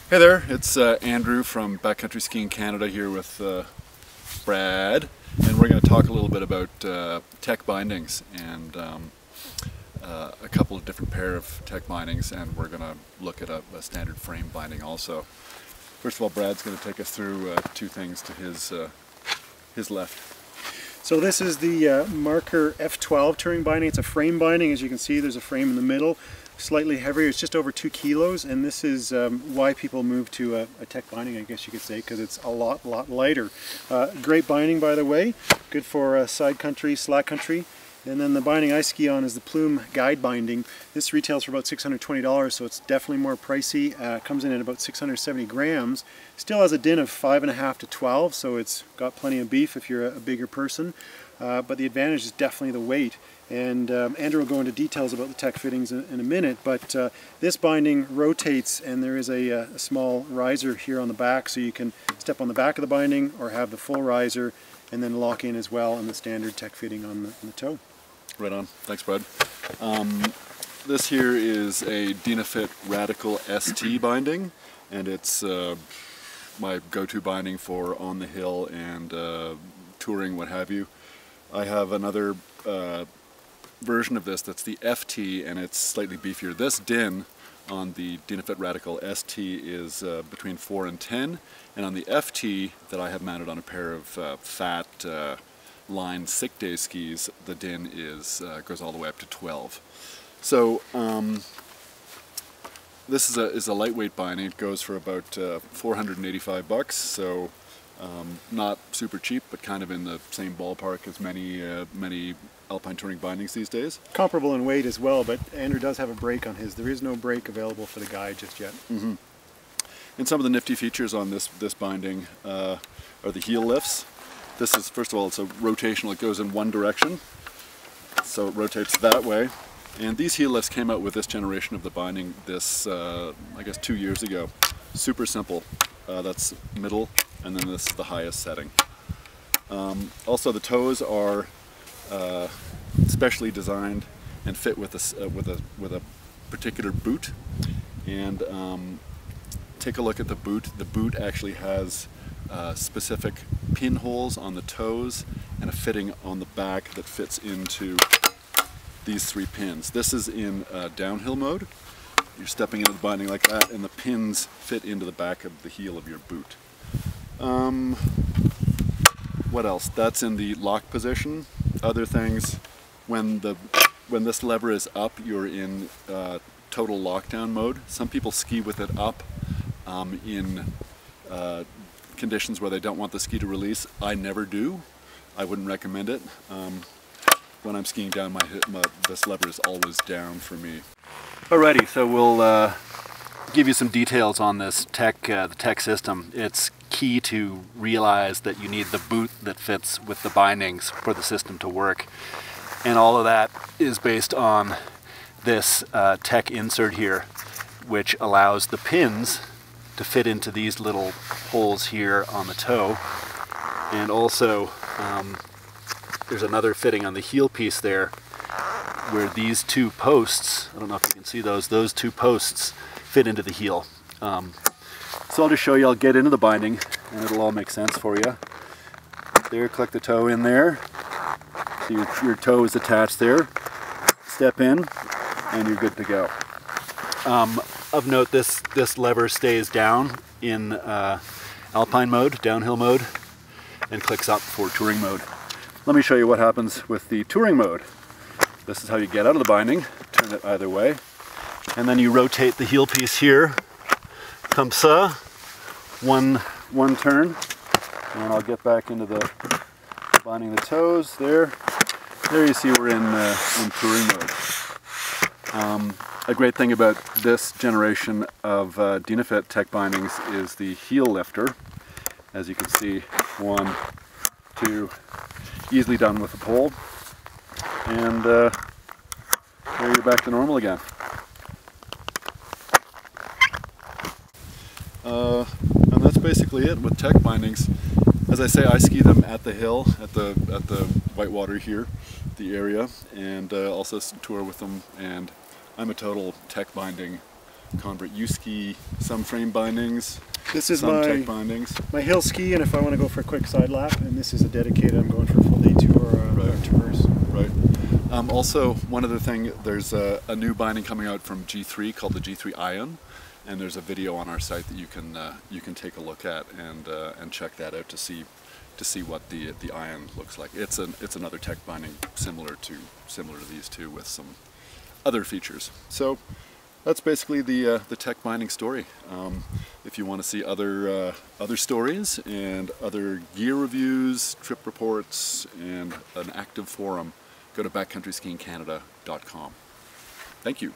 Hey there, it's Andrew from Backcountry Skiing Canada here with Brad, and we're going to talk a little bit about tech bindings and a couple of different pair of tech bindings, and we're going to look at a standard frame binding also. First of all, Brad's going to take us through two things to his left. So this is the Marker F12 touring binding. It's a frame binding. As you can see, there's a frame in the middle, slightly heavier. It's just over 2 kilos, and this is why people move to a tech binding, I guess you could say, because it's a lot lighter. Great binding, by the way. Good for side country, slack country. And then the binding I ski on is the Plume guide binding. This retails for about $620, so it's definitely more pricey. Comes in at about 670 grams. Still has a din of 5.5 to 12, so it's got plenty of beef if you're a bigger person. But the advantage is definitely the weight. And Andrew will go into details about the tech fittings in a minute, but this binding rotates, and there is a small riser here on the back, so you can step on the back of the binding or have the full riser and then lock in as well on the standard tech fitting on the toe. Right on. Thanks, Brad. This here is a Dynafit Radical Est binding, and it's my go-to binding for on the hill and touring, what have you. I have another version of this that's the FT, and it's slightly beefier. This din on the Dynafit Radical ST is between 4 and 10, and on the FT that I have mounted on a pair of fat line sick day skis, the din is goes all the way up to 12. So this is a lightweight binding. It goes for about $485, so not super cheap, but kind of in the same ballpark as many alpine touring bindings these days. Comparable in weight as well, but Andrew does have a brake on his. There is no brake available for the guide just yet. Mm-hmm. And some of the nifty features on this binding are the heel lifts. This is, first of all, it's a rotational. It goes in one direction, so it rotates that way. And these heel lifts came out with this generation of the binding this, I guess, 2 years ago. Super simple. That's middle, and then this is the highest setting. Also, the toes are specially designed and fit with a particular boot. And take a look at the boot. The boot actually has specific pinholes on the toes and a fitting on the back that fits into these 3 pins. This is in downhill mode. You're stepping into the binding like that, and the pins fit into the back of the heel of your boot. What else? That's in the lock position. Other things, when this lever is up, you're in total lockdown mode. Some people ski with it up in conditions where they don't want the ski to release. I never do. I wouldn't recommend it. When I'm skiing down, this lever is always down for me. Alrighty, so we'll give you some details on this the tech system. It's key to realize that you need the boot that fits with the bindings for the system to work. And all of that is based on this tech insert here, which allows the pins to fit into these little holes here on the toe. And also there's another fitting on the heel piece there where these 2 posts, I don't know if you can see those 2 posts fit into the heel. So I'll just show you. I'll get into the binding and it'll all make sense for you. There, click the toe in there. So your toe is attached there. Step in and you're good to go. Of note, this lever stays down in alpine mode, downhill mode, and clicks up for touring mode. Let me show you what happens with the touring mode. This is how you get out of the binding. Turn it either way, and then you rotate the heel piece here. Comme ça, one turn, and I'll get back into the binding the toes. There you see we're in touring mode. A great thing about this generation of Dynafit tech bindings is the heel lifter. As you can see, 1, 2, easily done with a pole, and there you're back to normal again. And that's basically it with tech bindings. As I say, I ski them at the hill, at the whitewater here, the area, and also tour with them. And I'm a total tech binding convert U-ski, some frame bindings, This is some tech bindings. my hill ski, and if I want to go for a quick side lap, and this is a dedicated, I'm going for a full day tour or a traverse. Right. Also, one other thing, there's a new binding coming out from G3 called the G3 Ion, and there's a video on our site that you can take a look at and check that out to see what the Ion looks like. It's another tech binding similar to these two with some other features. So that's basically the tech binding story. If you want to see other stories and other gear reviews, trip reports, and an active forum, go to backcountryskiingcanada.com. Thank you.